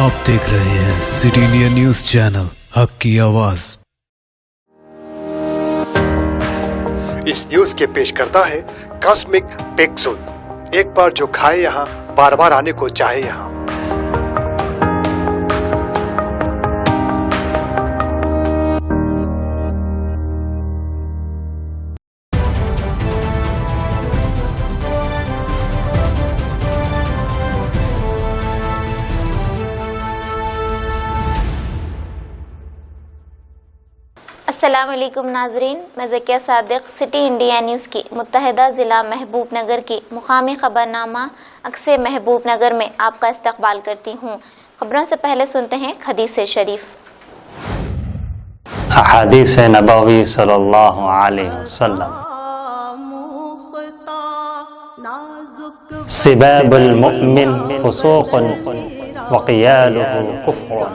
आप देख रहे हैं सिटी इंडिया न्यूज चैनल, हक की आवाज। इस न्यूज के पेश करता है कॉस्मिक पिक्सल। एक बार जो खाए यहाँ, बार बार आने को चाहे यहाँ। अस्सलामुअलैकुम नाजरीन, मैं Zakia Sadiq city India news की मुत्तहिदा ज़िला महबूब नगर की मुकामी खबरनामा अक्से महबूब नगर में आपका इस्तकबाल करती हूँ। खबरों से पहले सुनते हैं हदीस शरीफ। हदीस नबवी सल्लल्लाहु अलैहि वसल्लम, सिबाबुल मुमिन फुसूक़ुन व क़ियालुहु कुफ़्रुन।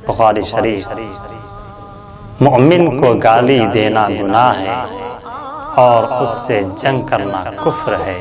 बुखारी शरीफ। मुमिन को गाली देना गुनाह है और उससे जंग करना कुफ्र है।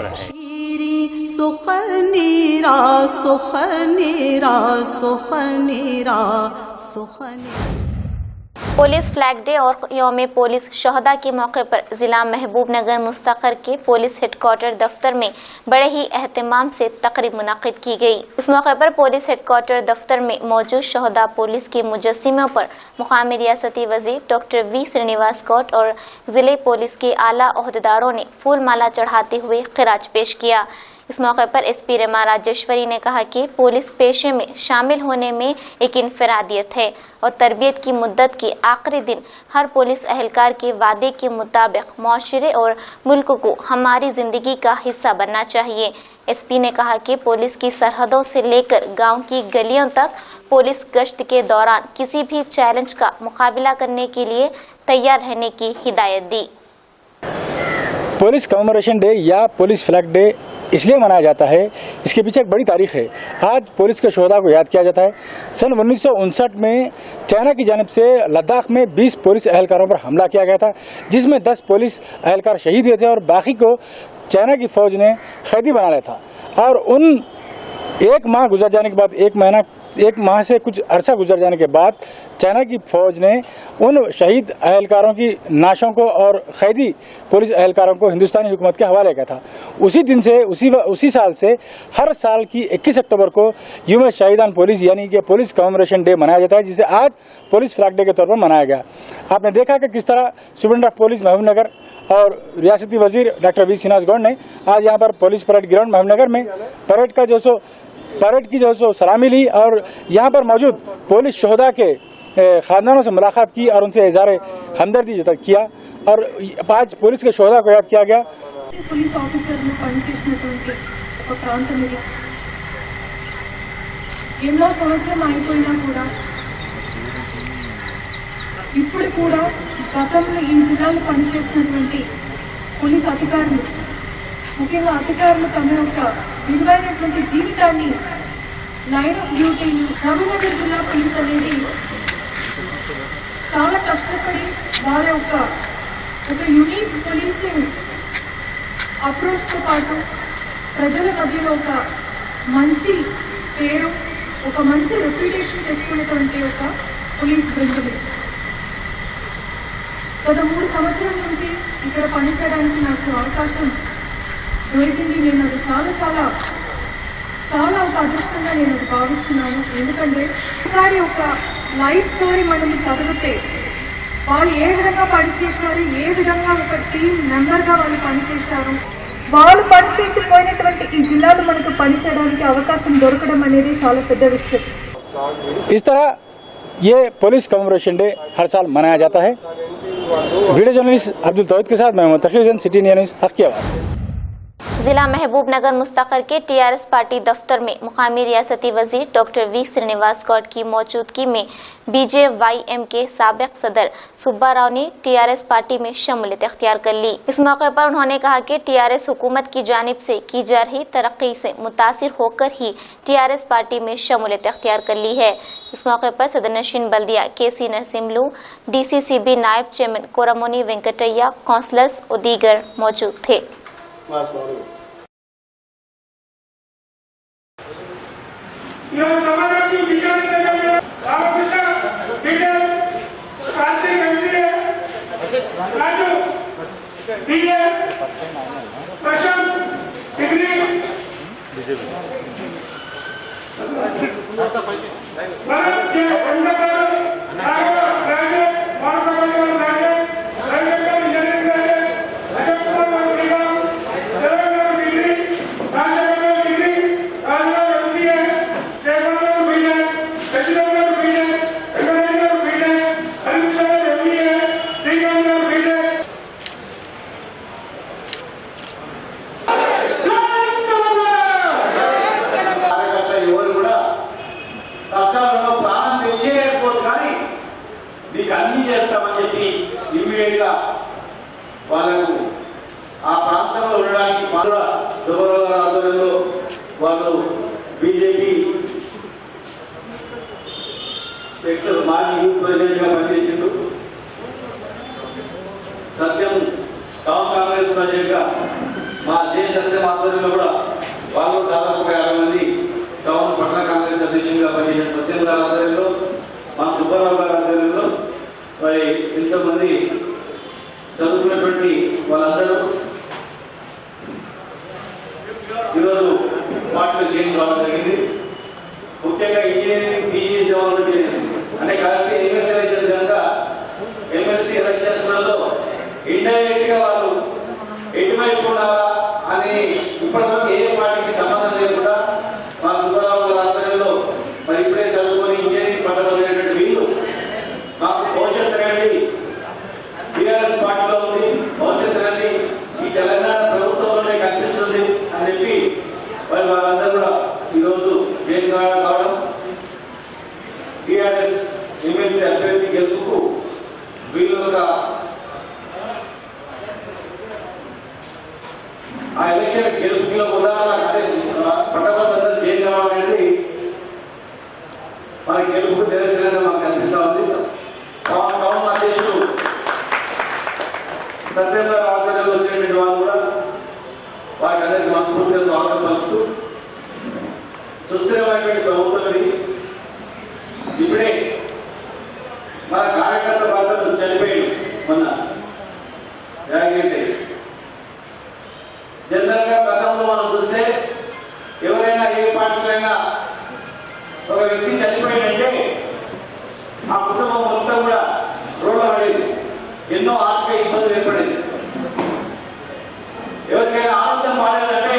पुलिस फ्लैग डे और यौम पुलिस शहदा के मौके पर जिला महबूब नगर मुस्तक़र के पुलिस हेडक्वार्टर दफ्तर में बड़े ही एहतमाम से तकरीब मुनाकिद की गई। इस मौके पर पुलिस हेडक्वार्टर दफ्तर में मौजूद शहदा पुलिस के मुजस्सिमों पर मुकामी रियासती वज़ीर डॉक्टर वी श्रीनिवास कोट और जिले पुलिस के आला ओहदेदारों ने फूल माला चढ़ाते हुए खिराज पेश किया। इस मौके पर एसपी रमा राजेश्वरी ने कहा कि पुलिस पेशे में शामिल होने में एक इनफरादियत है और तरबियत की मुद्दत के आखिरी दिन हर पुलिस अहलकार के वादे के मुताबिक माशरे और मुल्क को हमारी जिंदगी का हिस्सा बनना चाहिए। एसपी ने कहा कि पुलिस की सरहदों से लेकर गांव की गलियों तक पुलिस गश्त के दौरान किसी भी चैलेंज का मुकाबला करने के लिए तैयार रहने की हिदायत दी। पुलिस कमेमोरेशन डे या पुलिस फ्लैग डे इसलिए मनाया जाता है, इसके पीछे एक बड़ी तारीख है। आज पुलिस के शोहदा को याद किया जाता है। सन 1959 में चाइना की जानिब से लद्दाख में 20 पुलिस एहलकारों पर हमला किया गया था, जिसमें 10 पुलिस एहलकार शहीद हुए थे और बाकी को चाइना की फ़ौज ने कैदी बना लिया था। और उन एक माह गुजर जाने के बाद, एक माह से कुछ अरसा गुजर जाने के बाद चाइना की फ़ौज ने उन शहीद एहलकारों की नाशों को और कैदी पुलिस एहलकारों को हिंदुस्तानी हुकूमत के हवाले किया था। उसी दिन से उसी साल से हर साल की 21 अक्टूबर को यूम शहीदान पुलिस यानी कि पुलिस कमेमोरेशन डे मनाया जाता है, जिसे आज पुलिस फ्लैग डे के तौर पर मनाया गया। आपने देखा कि किस तरह सुप्रिंटेंडेंट ऑफ पुलिस महबूब नगर और रियासती वजीर डॉक्टर वी श्रीनिवास गौड़ ने आज यहाँ पर पुलिस परेड ग्राउंड महबूब नगर में परेड की सलामी ली और यहाँ पर मौजूद पुलिस शोहदा के खानदानों से मुलाकात की और उनसे इज़हार हमदर्दी किया और आज पुलिस के शोहदा को याद किया गया। पुलिस ऑफिसर ఒక ప్రాంతం ఇది ఎన్నో సంవత్సరం అయిపోయినా కూడా ఇప్పుడు కూడా గతంలో ఈ జిల్లాలో పనిచేస్తున్నటువంటి పోలీస్ అధికారులు, ముఖ్యంగా అధికారులు తమ యొక్క విలువైనటువంటి జీవితాన్ని లైన్ ఆఫ్ డ్యూటీని రామనగర్ జిల్లా పోలీస్ అనేది చాలా కష్టపడి వారి యొక్క ఒక యూనిక్ పోలీసింగ్ అప్రోచ్తో పాటు ప్రజల మధ్యలో ఒక మంచి పేరు, ఒక మంచి రెప్యుటేషన్ తెచ్చుకున్నటువంటి ఒక పోలీస్ బృందం. గత 3 సంవత్సరాల నుంచి ఇక్కడ పనిచేయడానికి నాకు అవకాశం దొరికింది. నేను అది చాలా ఒక అదృష్టంగా నేను అది భావిస్తున్నాను. ఎందుకంటే వారి యొక్క లైఫ్ స్టోరీ మనం చదివితే వాళ్ళు ఏ విధంగా పనిచేశారు, ఏ విధంగా ఒక టీమ్ మెంబర్గా వాళ్ళు పనిచేశారు, వాళ్ళు పనిచేసిపోయినటువంటి ఈ జిల్లాలో మనకు పనిచేయడానికి అవకాశం దొరకడం అనేది చాలా పెద్ద విషయం. इस तरह ये पुलिस कमेमोरेशन डे हर साल मनाया जाता है। वीडियो जर्नलिस्ट अब्दुल तौहीद के साथ मैं मोहम्मद तकी हुसैन, सिटी न्यूज़, हक की आवाज़। जिला महबूब नगर मुस्तक़र के टीआरएस पार्टी दफ्तर में मुकामी रियासती वजीर डॉक्टर वी श्रीनिवास कोट की मौजूदगी में BJYM के साबिक सदर सुब्बा राव ने टीआरएस पार्टी में शमूलियत इख्तियार कर ली। इस मौके पर उन्होंने कहा कि टीआरएस हुकूमत की जानिब से की जा रही तरक्की से मुतासिर होकर ही टीआरएस पार्टी में शमूलियत इख्तियार कर ली है। इस मौके पर सदर नशीन बल्दिया KC नरसिम्लू, DCCB नायब चेयरमैन कोरामुनी वेंकटैया, काउंसलर्स और दीगर मौजूद थे। समाजाची विचार Ramakrishna Peter Karthik MCA Raju BA Prashanth degree Bharath J కొండగారు Raghava graduate Manavapalli graduate Ravishankar engineering graduate Ashok Kumar BCom Telangana degree Rajasekhar degree రాజుగారు MCA Jayapal BTech Sasidhar BTech Venkateswara BTech Harikrishna MBA Srikanth BTech ఎవరు కూడా కష్టాలలో ప్రాణం తెచ్చేయకపోతే కానీ మీకు అన్ని చేస్తామని చెప్పి ఇమ్మీడియట్ గా వాళ్ళకు ఆ ప్రాంతంలో ఉండడానికి సుబ్బారావు ఆధ్వర్యంలో వాళ్ళు బీజేపీ మాజీ యూత్ ప్రెసిడెంట్ గా పనిచేసిండు. సత్యం టౌన్ కాంగ్రెస్ ప్రెసిడెంట్ గా మా దేశ సత్యం ఆధ్వర్యంలో కూడా వాళ్ళు దాదాపు 50 మంది టౌన్ పట్టణ కాంగ్రెస్ అధ్యక్షులుగా పనిచేసిన సత్యం గారి ఆధ్వర్యంలో మా సుబ్బారావు గారి ఆధ్వర్యంలో మరి ఎంతోమంది చదువుకున్నటువంటి వాళ్ళందరూ ఈరోజు పార్టీలో చేంజ్ రావడం జరిగింది. ముఖ్యంగా ఇంజనీరింగ్ పీజీ జవాన్లు చేరింది అంటే కాబట్టి ఎమ్మెల్సీ ఎలక్షన్స్ కనుక ఎమ్మెల్సీ ఎలక్షన్స్లలో ఇండైరెక్ట్ గా వాళ్ళు ఎటువైపు ఉండాలా అని ఇప్పటివరకు ఏ పార్టీకి సంబంధం లేకుండా మా సుబ్బారావు గారి ఆధ్వర్యంలో మరి ఇప్పుడే చదువుకొని ఇంజనీరింగ్ పట్టబోయేటువంటి వీళ్ళు మాకు భవిష్యత్తు అనేది టీఆర్ఎస్ పార్టీలో ఉంది, భవిష్యత్తు అనేది ఈ తెలంగాణ ప్రభుత్వంలోనే కనిపిస్తుంది అని చెప్పి మరి వాళ్ళందరూ కూడా ఈరోజు జైలు కావడం టీఆర్ఎస్ ఎమ్మెల్సీ అభ్యర్థి గెలుపుకు వీళ్ళు ఆ ఎలక్షన్ గెలుపులో ఉదాహరణ అంటే పట్టభద్రులు జైలు కావడం అనేది మన గెలుపుకు నిరసనగా మాకు కనిపిస్తా ఉంది. టౌన్ అధ్యక్షుడు సత్యం గారు ఆధ్వర్యంలో వచ్చినటువంటి వాళ్ళు కూడా వారికి అందరికీ మనస్ఫూర్తిగా స్వాగతం పలుకుతూ సుస్థిరమైనటువంటి ప్రభుత్వం ఇప్పుడే మన కార్యకర్త భద్రతలు చనిపోయాడు మొన్న యాగంటే జనరల్ గా గతంలో మనం చూస్తే ఎవరైనా ఏ పార్టీలైనా ఒక వ్యక్తి చనిపోయిందంటే ఆ కుటుంబం మొత్తం కూడా రోడ్ల పడేది, ఎన్నో ఆర్థిక ఇబ్బందులు ఏర్పడేది. ఎవరికైనా ఆరోగ్యం బాగాలేదంటే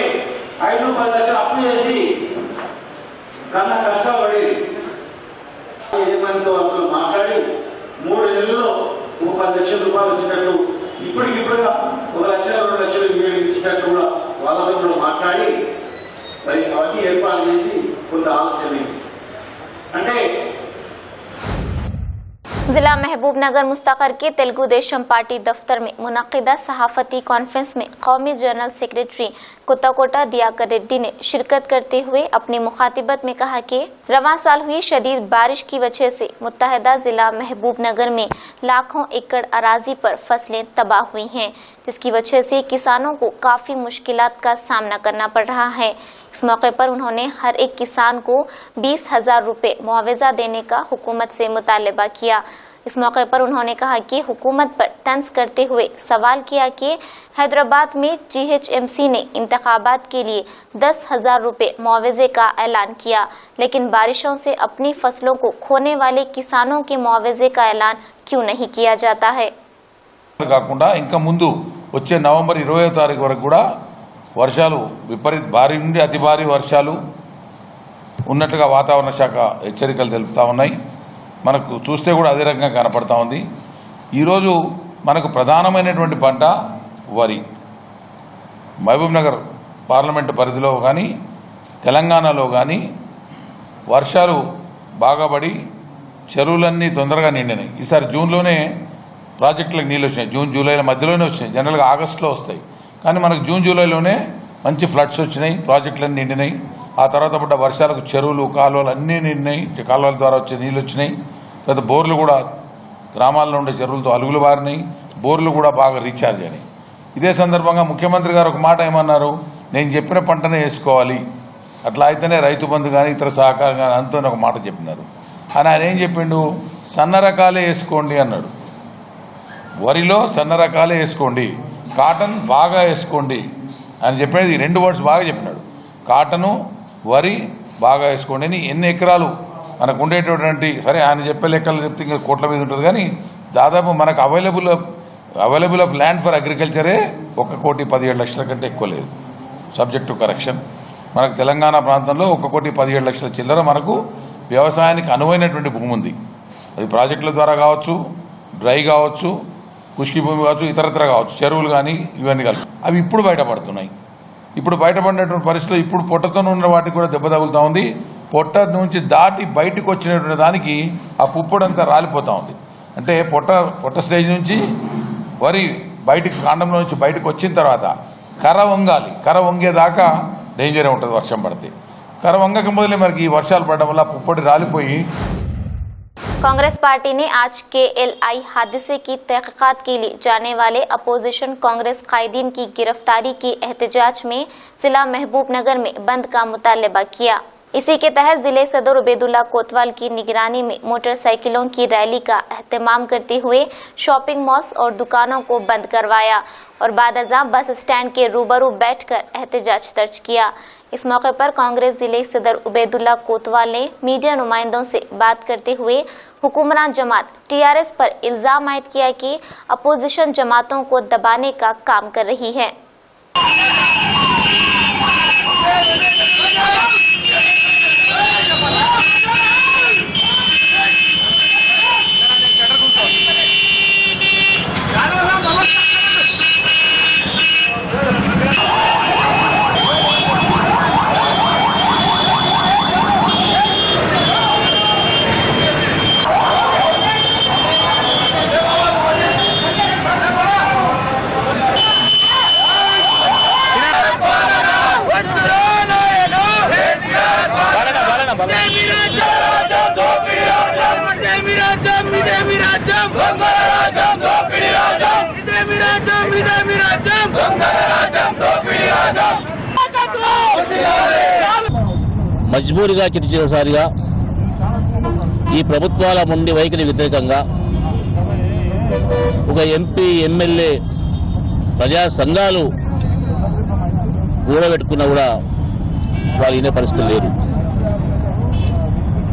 5-10 లక్షలు అప్పు చేసి కన్నా కష్టాలు పడేది. యజమానితో వాళ్ళతో మాట్లాడి 3 నెలల్లో 30 లక్షల రూపాయలు వచ్చినట్టు ఇప్పటికిప్పుడుగా 1 లక్ష 2 లక్షలు ఇచ్చినట్టు కూడా వాళ్ళతో కూడా మాట్లాడి మరి అవన్నీ ఏర్పాటు చేసి కొంత ఆలస్యమైంది. అంటే जिला महबूबनगर मुस्तकर के तेलुगु देशम पार्टी दफ्तर में मुनक्किदा सहाफती कॉन्फ्रेंस में कौमी जनरल सेक्रेटरी कुत्ताकोटा दियाकर रेड्डी ने शिरकत करते हुए अपनी मुखातिबत में कहा कि रवां साल हुई शदीद बारिश की वजह से मुत्तहदा जिला महबूबनगर में लाखों एकड़ अराजी पर फसलें तबाह हुई हैं, जिसकी वजह से किसानों को काफी मुश्किलात का सामना करना पड़ रहा है। इस मौके पर उन्होंने हर एक किसान को 20,000 रुपए मुआवजा देने का हुकूमत से मुतालबा किया। इस मौके पर उन्होंने कहा कि हुकूमत पर तंज करते हुए सवाल किया कि हैदराबाद में GHMC ने इंतखाबात के लिए 10,000 रुपए मुआवजे का ऐलान किया, लेकिन बारिशों से अपनी फसलों को खोने वाले किसानों के मुआवजे का ऐलान क्यों नहीं किया जाता है। కాకుండా ఇంకా ముందు వచ్చే నవంబర్ 20వ తారీఖు వరకు కూడా వర్షాలు విపరీత భారీ నుండి అతి భారీ వర్షాలు ఉన్నట్టుగా వాతావరణ శాఖ హెచ్చరికలు తెలుపుతా ఉన్నాయి. మనకు చూస్తే కూడా అదే రకంగా కనపడతా ఉంది. ఈరోజు మనకు ప్రధానమైనటువంటి పంట వరి. మహబూబ్నగర్ పార్లమెంటు పరిధిలో కానీ తెలంగాణలో కానీ వర్షాలు బాగా పడి చెరువులన్నీ తొందరగా నిండినాయి. ఈసారి జూన్లోనే ప్రాజెక్టులకు నీళ్ళు వచ్చినాయి. జూన్ జూలైల మధ్యలోనే వచ్చినాయి, జనరల్గా ఆగస్టులో వస్తాయి. కానీ మనకు జూన్ జూలైలోనే మంచి ఫ్లడ్స్ వచ్చినాయి, ప్రాజెక్టులన్నీ నిండినాయి. ఆ తర్వాత పడ్డ వర్షాలకు చెరువులు కాలువలు అన్నీ నిండినాయి, కాలువల ద్వారా వచ్చే నీళ్ళు వచ్చినాయి. తర్వాత బోర్లు కూడా గ్రామాల్లో ఉండే చెరువులతో అలుగులు బారినాయి, బోర్లు కూడా బాగా రీఛార్జ్ అయినాయి. ఇదే సందర్భంగా ముఖ్యమంత్రి గారు ఒక మాట ఏమన్నారు, నేను చెప్పిన పంటనే వేసుకోవాలి, అట్లా అయితేనే రైతు బంధు కానీ ఇతర సహకారం కానీ అంతా ఒక మాట చెప్పినారు. అని ఆయన ఏం చెప్పిండు, సన్న రకాలే వేసుకోండి అన్నాడు. వరిలో సన్న రకాలే వేసుకోండి, కాటన్ బాగా వేసుకోండి అని చెప్పినది. ఈ 2 వర్డ్స్ బాగా చెప్పినాడు. కాటను, వరి బాగా వేసుకోండి అని. ఎన్ని ఎకరాలు మనకు ఉండేటటువంటి, సరే ఆయన చెప్పే లెక్కలు చెప్తే ఇంకా కోట్ల మీద ఉంటుంది, కానీ దాదాపు మనకు అవైలబుల్ ఆఫ్ ల్యాండ్ ఫర్ అగ్రికల్చరే 1,17,00,000 కంటే ఎక్కువ లేదు. Subject to correction. మనకు తెలంగాణ ప్రాంతంలో 1,17,00,000 చిల్లర మనకు వ్యవసాయానికి అనువైనటువంటి భూమి ఉంది. అది ప్రాజెక్టుల ద్వారా కావచ్చు, డ్రై కావచ్చు, ఖుష్కీ భూమి కావచ్చు, ఇతరత్ర కావచ్చు, చెరువులు కానీ ఇవన్నీ కలిపి అవి ఇప్పుడు బయటపడుతున్నాయి. ఇప్పుడు బయటపడినటువంటి పరిస్థితుల్లో ఇప్పుడు పొట్టతో ఉన్న వాటికి కూడా దెబ్బ తగులుతూ ఉంది. పొట్ట నుంచి దాటి బయటకు వచ్చినటువంటి దానికి ఆ పుప్పొడంతా రాలిపోతూ ఉంది. అంటే పొట్ట స్టేజ్ నుంచి వరి బయటికి, కాండంలో నుంచి బయటకు వచ్చిన తర్వాత కర్ర వంగాలి. కర్ర వంగేదాకా డేంజరే ఉంటుంది వర్షం పడితే. కర్ర వంగక మొదలే మనకి ఈ వర్షాలు పడడం వల్ల పుప్పొడి రాలిపోయి. कांग्रेस पार्टी ने आज KLI हादसे की तहकीकात के लिए जाने वाले अपोजिशन कांग्रेस कायदीन की गिरफ्तारी के एहतजाज में जिला महबूबनगर में बंद का मुतालबा किया। इसी के तहत जिले सदर उबैदुल्ला कोतवाल की निगरानी में मोटरसाइकिलों की रैली का एहतमाम करते हुए शॉपिंग मॉल्स और दुकानों को बंद करवाया और बादअज़ां बस स्टैंड के रूबरू बैठकर एहतजाज दर्ज किया। इस मौके पर कांग्रेस जिले सदर उबैदुल्ला कोतवाल ने मीडिया नुमाइंदों से बात करते हुए हुकूमरान जमात TRS पर इल्जाम आयद किया कि अपोजिशन जमातों को दबाने का काम कर रही है। మజ్బూరిగా చిరుచిరుసారిగా ఈ ప్రభుత్వాల ముండి వైఖరి వ్యతిరేకంగా ఒక ఎంపీ, ఎమ్మెల్యే, ప్రజా సంఘాలు కూడబెట్టుకున్నా కూడా వాళ్ళు వినే పరిస్థితి లేదు.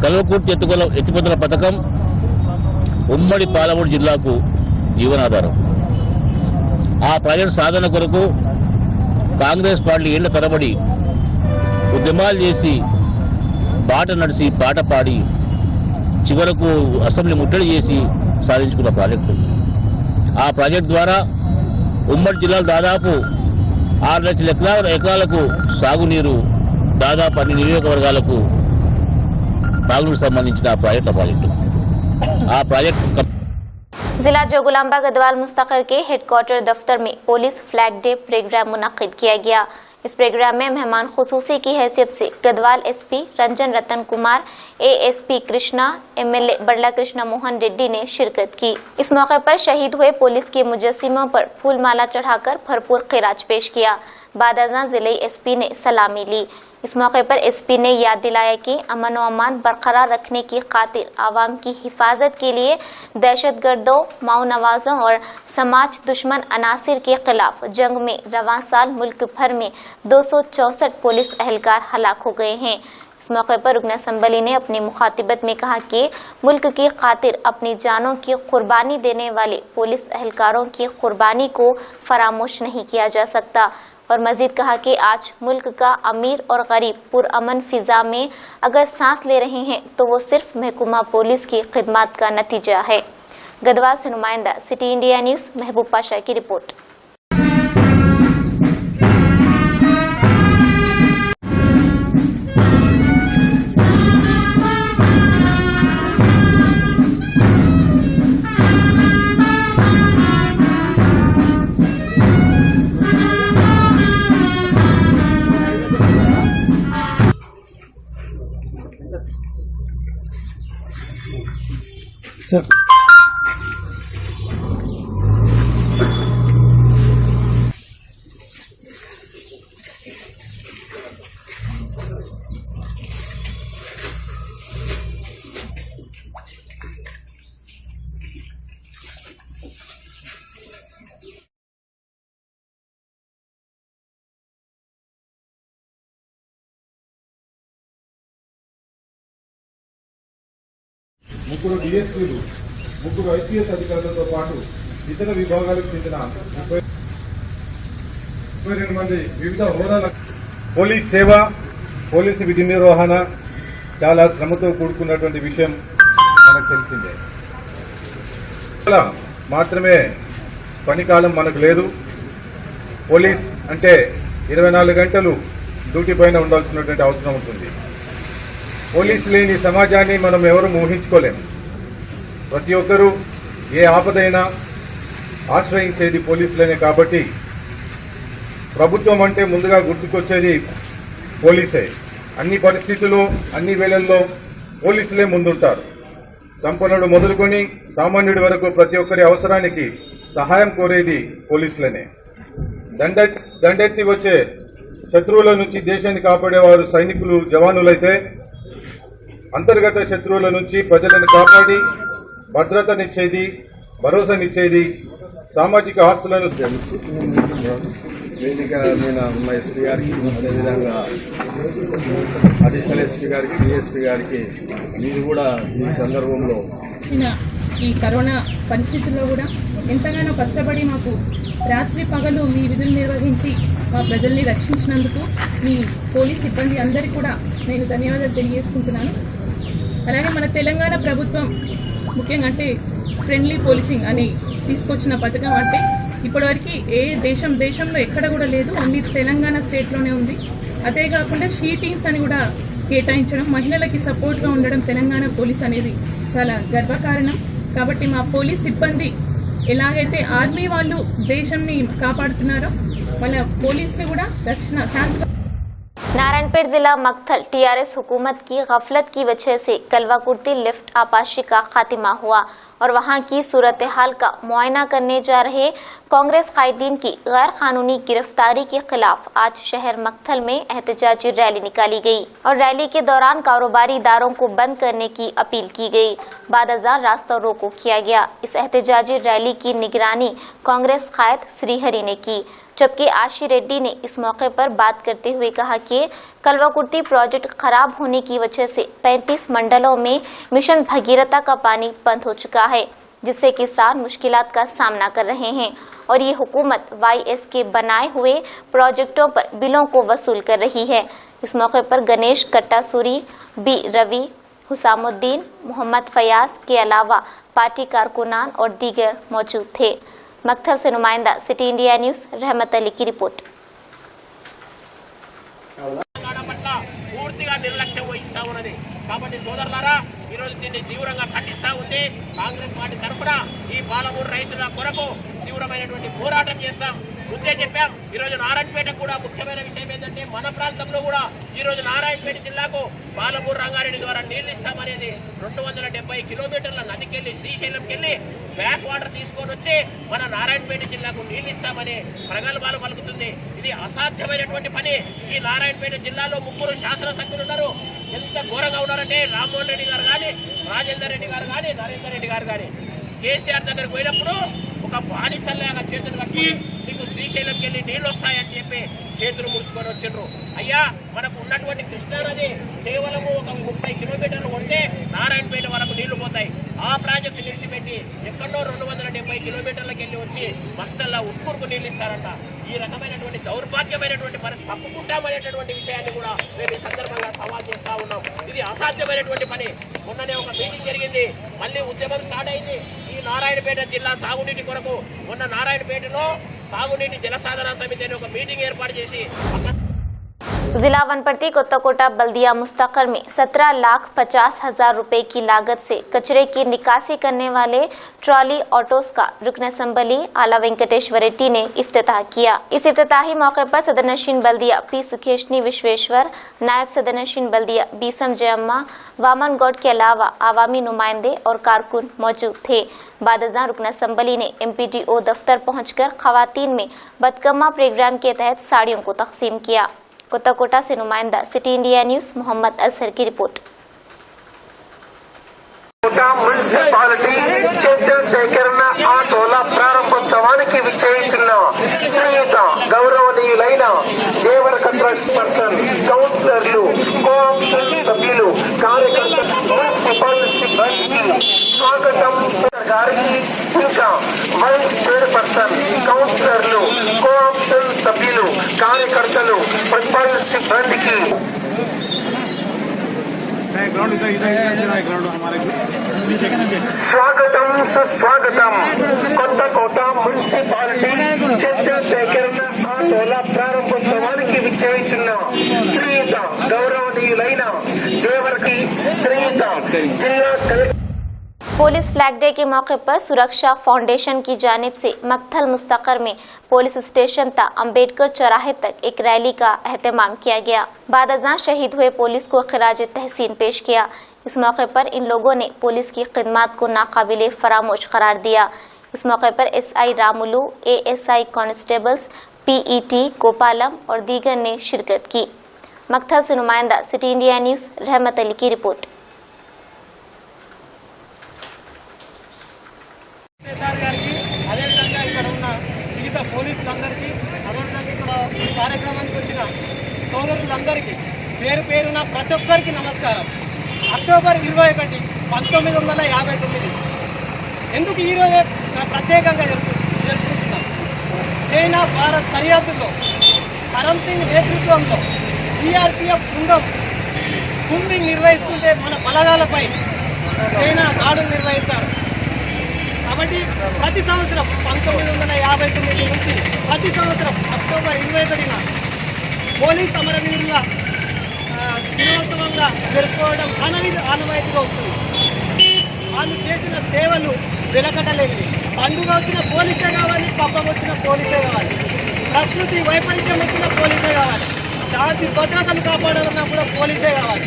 కల్వకుర్తి ఎత్తిపోతల పథకం ఉమ్మడి పాలమూరు జిల్లాకు జీవనాధారం. ఆ ప్రాజెక్టు సాధన కొరకు కాంగ్రెస్ పార్టీ ఏళ్ల తరబడి ఉద్యమాలు చేసి, బాట నడిచి, పాట పాడి, చివరకు అసెంబ్లీ ముట్టడి చేసి సాధించుకున్న ప్రాజెక్టు. ఆ ప్రాజెక్టు ద్వారా ఉమ్మడి జిల్లాలో దాదాపు 6 లక్షల ఎకరాలకు సాగునీరు, దాదాపు అన్ని నియోజకవర్గాలకు తాగునీరు సంబంధించిన ప్రాజెక్టు. ఆ ప్రాజెక్టు जिला जोगुलांबा गढ़वाल मुस्तकिल के हेडक्वार्टर दफ्तर में पुलिस फ्लैग डे प्रोग्राम मुनक्किद किया गया। इस प्रोग्राम में मेहमान खुसूसी की हैसियत से Garhwal SP Ranjan Ratan Kumar, ASP Krishna, MLA Bhadla Krishna Mohan Reddy ने शिरकत की। इस मौके पर शहीद हुए पुलिस के मुजस्सिमों पर फूल माला चढ़ाकर भरपूर खिराज पेश किया। बादअज़ां जिले SP ने सलामी ली। इस मौके पर SP ने याद दिलाया कि अमन व अमान बरकरार रखने की खातिर आवाम की हिफाजत के लिए दहशतगर्दों, माओ नवाजों और समाज दुश्मन अनासिर के खिलाफ जंग में रवां साल मुल्क भर में 264 पुलिस एहलकार हलाक हो गए हैं। इस मौके पर रुकन असम्बली ने अपनी मुखातिबत में कहा कि मुल्क की खातिर अपनी जानों की कुर्बानी देने वाले पुलिस एहलकारों की कुर्बानी को फरामोश नहीं किया जा सकता और मजीद कहा कि आज मुल्क का अमीर और गरीब पुरअमन फिजा में अगर सांस ले रहे हैं तो वो सिर्फ महकूमा पुलिस की खिदमत का नतीजा है। गढ़वाल से नुमाइंदा सिटी इंडिया न्यूज़ महबूब पाशा की रिपोर्ट। 3 డిఎస్పీలు, 3 ఐపీఎస్ అధికారులతో పాటు ఇతర విభాగాలకు చెందిన 32 మంది వివిధ హోదాల పోలీస్ సేవ, పోలీసు విధి నిర్వహణ చాలా శ్రమతో కూడుకున్నటువంటి విషయం మనకు తెలిసిందే. మాత్రమే పనికాలం మనకు లేదు. పోలీస్ అంటే 24 గంటలు డ్యూటీ పైన ఉండాల్సినటువంటి అవసరం ఉంటుంది. పోలీసు లేని సమాజాన్ని మనం ఎవరూ ఊహించుకోలేము. ప్రతి ఒక్కరూ ఏ ఆపదైనా ఆశ్రయించేది పోలీసులనే. కాబట్టి ప్రభుత్వం అంటే ముందుగా గుర్తుకొచ్చేది పోలీసే. అన్ని పరిస్థితుల్లో, అన్ని వేళల్లో పోలీసులే ముందుంటారు. సంపన్నుడు మొదలుకొని సామాన్యుడి వరకు ప్రతి ఒక్కరి అవసరానికి సహాయం కోరేది పోలీసులనే. దండెత్తి వచ్చే శత్రువుల నుంచి దేశాన్ని కాపాడేవారు సైనికులు, జవానులైతే అంతర్గత శత్రువుల నుంచి ప్రజలను కాపాడి భద్రతనిచ్చేది, భరోసానిచ్చేది సామాజిక ఆస్తులను. వేదిక మీద ఉన్న ఎస్పీ గారికి, అదేవిధంగా అడిషనల్ ఎస్పీ గారికి, డిఎస్పీ గారికి మీరు కూడా ఈ సందర్భంలో ఈ కరోనా పరిస్థితుల్లో కూడా ఎంతగానో కష్టపడి మాకు రాత్రి పగలు మీ విధులు నిర్వహించి మా ప్రజల్ని రక్షించినందుకు మీ పోలీస్ సిబ్బంది అందరికీ కూడా నేను ధన్యవాదాలు తెలియజేసుకుంటున్నాను. అలాగే మన తెలంగాణ ప్రభుత్వం ముఖ్యంగా అంటే ఫ్రెండ్లీ పోలీసింగ్ అని తీసుకొచ్చిన పథకం అంటే ఇప్పటివరకు ఏ దేశంలో ఎక్కడ కూడా లేదు, ఓన్లీ తెలంగాణ స్టేట్లోనే ఉంది. అదే కాకుండా షీ టీమ్స్ అని కూడా కేటాయించడం, మహిళలకి సపోర్ట్గా ఉండడం తెలంగాణ పోలీస్ అనేది చాలా గర్వకారణం. కాబట్టి మా పోలీస్ సిబ్బంది ఎలాగైతే ఆర్మీ వాళ్ళు దేశాన్ని కాపాడుతున్నారో వాళ్ళ పోలీసులు కూడా రక్షణ శాంతి. नारायणपेट जिला मक्थल टीआरएस हुकूमत की गफलत की वजह से कलवाकुर्ती लिफ्ट आपाशी का खात्मा हुआ और वहां की सूरत हाल का मुआयना करने जा रहे कांग्रेस कायदीन की गैर कानूनी गिरफ्तारी के खिलाफ आज शहर मक्थल में एहतजाजी रैली निकाली गई और रैली के दौरान कारोबारी इदारों को बंद करने की अपील की गई। बादजार रास्ता रोको किया गया। इस एहतजाजी रैली की निगरानी कांग्रेस कायद श्रीहरि ने की, जबकि आशी रेड्डी ने इस मौके पर बात करते हुए कहा कि कलवाकुर्ती प्रोजेक्ट खराब होने की वजह से 35 मंडलों में मिशन भगीरथा का पानी बंद हो चुका है, जिससे किसान मुश्किलात का सामना कर रहे हैं और ये हुकूमत YS के बनाए हुए प्रोजेक्टों पर बिलों को वसूल कर रही है। इस मौके पर गणेश कट्टासूरी, बी रवि, हुसामुद्दीन, मोहम्मद फयाज के अलावा पार्टी कारकुनान और दीगर मौजूद थे। मक्थल से नुमाइंदा सिटी इंडिया न्यूज रहमत अली की रिपोर्ट। పూర్తిగా నిర్లక్ష్యం వహిస్తా ఉన్నది. కాబట్టి సోదరులారా, ఈ రోజు దీన్ని తీవ్రంగా ఖండిస్తా ఉంది. కాంగ్రెస్ పార్టీ తరఫున ఈ పాలమూరు రైతుల కొరకు తీవ్రమైనటువంటి పోరాటం చేస్తాం. ముందే చెప్పాం. ఈ రోజు నారాయణపేట కూడా ముఖ్యమైన విషయం ఏంటంటే మన ప్రాంతంలో కూడా ఈ రోజు నారాయణపేట జిల్లాకు పాలమూరు రంగారెడ్డి ద్వారా నీళ్లు ఇస్తామనేది 270 కిలోమీటర్ల నదికెళ్లి శ్రీశైలంకెళ్లి బ్యాక్ వాటర్ తీసుకొని వచ్చి మన నారాయణపేట జిల్లాకు నీళ్లు ఇస్తామని ప్రగల్భాలు పలుకుతుంది. ఇది అసాధ్యమైనటువంటి పని. ఈ నారాయణపేట జిల్లాలో 3 శాసనసభ్యులు ఉన్నారు. ఎంత ఘోరంగా ఉన్నారంటే రామ్మోహన్ రెడ్డి గారు కానీ, రాజేందర్ రెడ్డి గారు కానీ, నరేందర్ రెడ్డి గారు కానీ కేసీఆర్ దగ్గరకు పోయినప్పుడు ఒక బానిసల్లాగా చేతులు కట్టి నీకు శ్రీశైలంకి వెళ్ళి నీళ్లు వస్తాయని చెప్పి చేతులు ముడుచుకొని వచ్చిండ్రు. అయ్యా, మనకు ఉన్నటువంటి కృష్ణానది కేవలము ఒక 30 కిలోమీటర్లు కొడితే నారాయణపేట వరకు నీళ్లు పోతాయి. ఆ ప్రాజెక్టు నిలిచిపెట్టి ఎక్కడో 270 కిలోమీటర్లకు వెళ్ళి వచ్చి మక్తల్లా ఉట్కూరుకు నీళ్లు ఇస్తారంట. ఈ రకమైనటువంటి దౌర్భాగ్యమైనటువంటి పరిస్థితి తప్పుకుంటామనేటటువంటి విషయాన్ని కూడా మేము ఈ సందర్భంగా సవాల్ చేస్తా ఉన్నాం. ఇది అసాధ్యమైనటువంటి పని. మొన్ననే ఒక మీటింగ్ జరిగింది, మళ్ళీ ఉద్యమం స్టార్ట్ అయింది. ఈ నారాయణపేట జిల్లా సాగునీటి కొరకు మొన్న నారాయణపేటలో సాగునీటి జలసాధన సమితి అని ఒక మీటింగ్ ఏర్పాటు చేసి जिला वनपट्टी कोत्ताकोटा बल्दिया मुस्तकर में 17,50,000 रुपए की लागत से कचरे की निकासी करने वाले ट्रॉली ऑटोस का रुकन असम्बली आला वेंकटेश्वर रेड्डी ने इफ्तिताह किया। इस इफ्तिताही मौके पर सदरनशीन बल्दिया पी सुखेशनी विश्वेश्वर, नायब सदरनशीन बल्दिया बीसम जयम्मा, वामन गौड के अलावा आवामी नुमाइंदे और कारकुन मौजूद थे। बादजार रुकन असम्बली ने MPDO दफ्तर पहुंचकर खवातीन में बदकम्मा प्रोग्राम के तहत साड़ियों को तकसीम किया। कोत्ताकोटा से नुमाइंदा city India news Mohammad Azhar की रिपोर्ट। మున్సిపాలిటీ చెత్త సేకరణ ఆటోల ప్రారంభోత్సవానికి విచ్చేయించిన శ్రీయుత గౌరవనీయులైన దేవరకట్ర పర్సన్, కౌన్సిలర్లు, కోఆప్షన్ సభ్యులు, కార్యకర్తలు, మున్సిపల్ సిబ్బంది గారికి ఇంకా వైస్ చైర్పర్సన్, కౌన్సిలర్లు, కోఆప్షన్ సభ్యులు, కార్యకర్తలు, పరిపాలన సిబ్బందికి స్వాగతం, సుస్వాగతం. కొత్తకోట మున్సిపాలిటీ చెత్త సేకరణ ఆటోల ప్రారంభోత్సవానికి విచ్చేయించిన శ్రీయుత గౌరవనీయులైన దేవరకి శ్రీయుత జిల్లా కలెక్టర్। पुलिस फ्लैग डे के मौके पर सुरक्षा फाउंडेशन की जानिब से मक्थल मुस्तकर में पुलिस स्टेशन तक अंबेडकर चौराहे तक एक रैली का एहतमाम किया गया। बाद अज़ां शहीद हुए पुलिस को खिराज तहसीन पेश किया। इस मौके पर इन लोगों ने पुलिस की खिदमत को नाकाबिले फरामोश करार दिया। इस मौके पर SI Ramulu, ASI constables, PET Gopalam और दीगर ने शिरकत की। मक्थल से नुमाइंदा सिटी इंडिया न्यूज़ रहमत अली की रिपोर्ट। అదేవిధంగా ఇక్కడ ఉన్న మిగతా పోలీసులందరికీ, అదేవిధంగా ఇక్కడ ఈ కార్యక్రమానికి వచ్చిన సోదరులందరికీ పేరు పేరున ప్రతి ఒక్కరికి నమస్కారం. అక్టోబర్ 21, 1959 ఎందుకు ఈరోజే ప్రత్యేకంగా జరుపుకుంటున్నాం? చైనా భారత్ సరిహద్దుల్లో కరమ్ సింగ్ నేతృత్వంలో CRPF బృందం కూంబింగ్ నిర్వహిస్తుంటే మన బలగాలపై చైనా దాడులు నిర్వహిస్తారు. కాబట్టి ప్రతి సంవత్సరం 1959 నుంచి ప్రతి సంవత్సరం అక్టోబర్ 21న పోలీస్ అమరవీరుల దినోత్సవంగా జరుపుకోవడం ఆనవాయితీగా వస్తుంది. వాళ్ళు చేసిన సేవలు వెలకట్టలేనివి. పండుగ వచ్చిన పోలీసే కావాలి, పబ్బం వచ్చిన పోలీసే కావాలి, ప్రకృతి వైపరీత్యం వచ్చిన పోలీసే కావాలి, శాంతి భద్రతలు కాపాడాలన్నా కూడా పోలీసే కావాలి,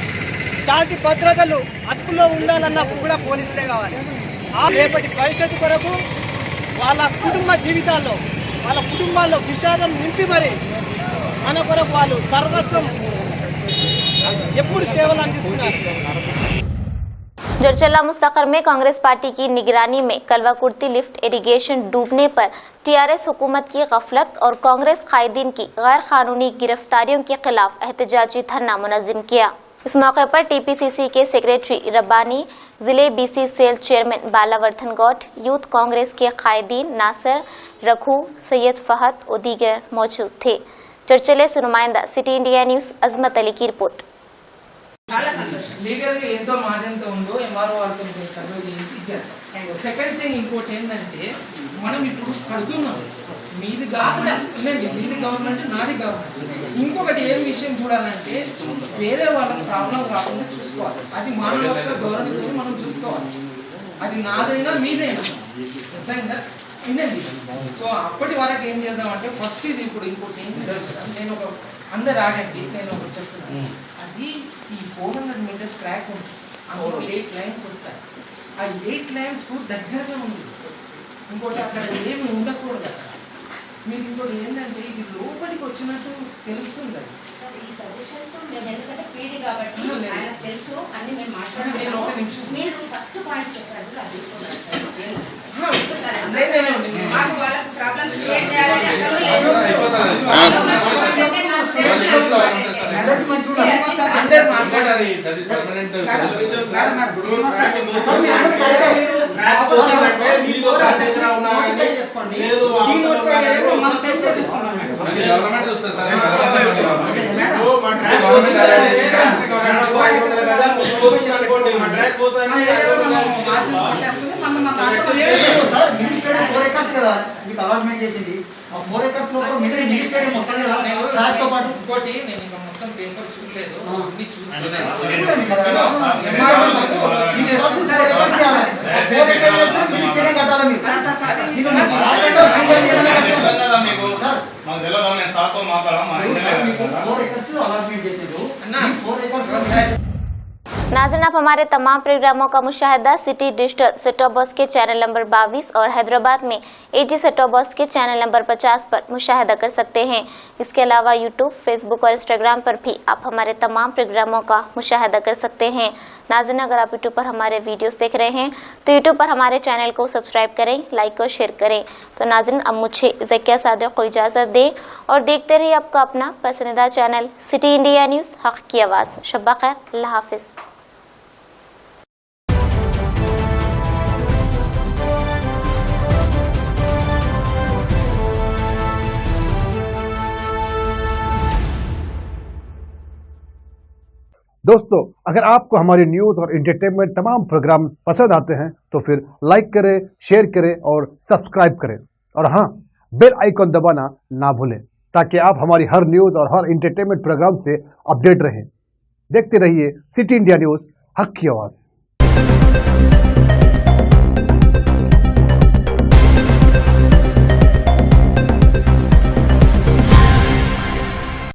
శాంతి భద్రతలు అదుపులో ఉండాలన్నప్పుడు కూడా పోలీసులే కావాలి. రేపటి భవిష్యత్తు కొరకు వాళ్ళ కుటుంబ జీవితాల్లో, వాళ్ళ కుటుంబాల్లో విషాదం నింపి మరి మన కొరకు వాళ్ళు సర్వస్వం ఎప్పుడు సేవలు అందిస్తున్నారు. जरचला मुस्तकर में कांग्रेस पार्टी की निगरानी में कलवाकुर्ती लिफ्ट इरिगेशन डूबने पर TRS हुकूमत की गफलत और कांग्रेस कायदीन की गैर कानूनी गिरफ्तारियों के खिलाफ एहतजाजी धरना मुनज़्ज़म किया। इस मौके पर TPCC के सेक्रेटरी रब्बानी, जिले BC cell chairman Balavardhan Goud, youth Congress के कायदीन नासिर, रघु, सैयद फहद और दीगर मौजूद थे। चर्चले से नुमाइंदा सिटी इंडिया न्यूज़ अजमत अली की रिपोर्ट। చాలా సంతోషం. లీగల్ గా ఎంతో మాదెంత ఉందో MRO వాళ్ళతో సర్వే చేసి ఇచ్చేస్తాం. సెకండ్ థింగ్ ఇంకోటి ఏంటంటే మనం ఇప్పుడు కడుతున్నాం, మీది గవర్నమెంట్, నాది గవర్నమెంట్. ఇంకొకటి ఏం విషయం చూడాలంటే వేరే వాళ్ళకి ప్రాబ్లం రాకుండా చూసుకోవాలి. అది మానవత్వ ధోరణితో మనం చూసుకోవాలి. అది నాదైనా మీదైనా అర్థమైందా? వినండి. సో అప్పటి వరకు ఏం చేద్దామంటే ఫస్ట్ ఇది ఇప్పుడు ఇంకోటి ఏం తెలుసు, నేను ఒక అందరు ఆగండి, నేను ఒకటి చెప్తున్నాను. అది ఈ 400 మీటర్ ట్రాక్ ఉంది, అందులో 8 లైన్స్ వస్తాయి. ఆ 8 లైన్స్ కు దగ్గరగా ఉంది. ఇంకోటి అక్కడ ఏమి ఉండకూడదు. అక్కడ మీరు ఇంకోటి ఏంటంటే ఇది లోపలికి వచ్చినట్టు తెలుస్తుంది. ఈ సజెషన్స్ మేము ఎందుకంటే పీడీ కాబట్టి ఆయన తెలుసు అన్ని మేము మాట్లాడుతున్నాము. మీరు ఫస్ట్ పాయింట్ చెప్పారు, అది తీసుకున్నారు సార్. మాకు వాళ్ళకు ప్రాబ్లమ్స్ క్రియేట్ చేయాలని అసలు లేదు. అందరు మాట్లాడాలి. అలాట్మెంట్ చేసింది ఆ 4 ఎకర్స్ లో ఇంకోటి నేను ఇంకా మొత్తం పేపర్ చూడలేదు, అన్ని नाज़रीन, आप हमारे तमाम प्रोग्रामों का मुशाहिदा सिटी डिजिटल सेटॉप बॉक्स के चैनल नंबर 22 और हैदराबाद में AG सेटॉप बॉक्स के चैनल नंबर 50 पर मुशाहिदा कर सकते हैं। इसके अलावा यूट्यूब, फेसबुक और इंस्टाग्राम पर भी आप हमारे तमाम प्रोग्रामों का मुशाहिदा कर सकते हैं। नाज़रीन, अगर आप यूट्यूब पर हमारे वीडियोस देख रहे हैं तो यूट्यूब पर हमारे चैनल को सब्सक्राइब करें, लाइक और शेयर करें। तो नाज़रीन, अब मुझे ज़किया सादिक को इजाज़त दें और देखते रहिए आपका अपना पसंदीदा चैनल सिटी इंडिया न्यूज़, हक़ की आवाज़। शब्बा खैर, अल्लाह हाफ़िज़। दोस्तों, अगर आपको हमारी न्यूज और एंटरटेनमेंट तमाम प्रोग्राम पसंद आते हैं तो फिर लाइक करें, शेयर करें और सब्सक्राइब करें। और हाँ, बेल आइकॉन दबाना ना भूलें ताकि आप हमारी हर न्यूज और हर एंटरटेनमेंट प्रोग्राम से अपडेट रहें। देखते रहिए सिटी इंडिया न्यूज, हक की आवाज।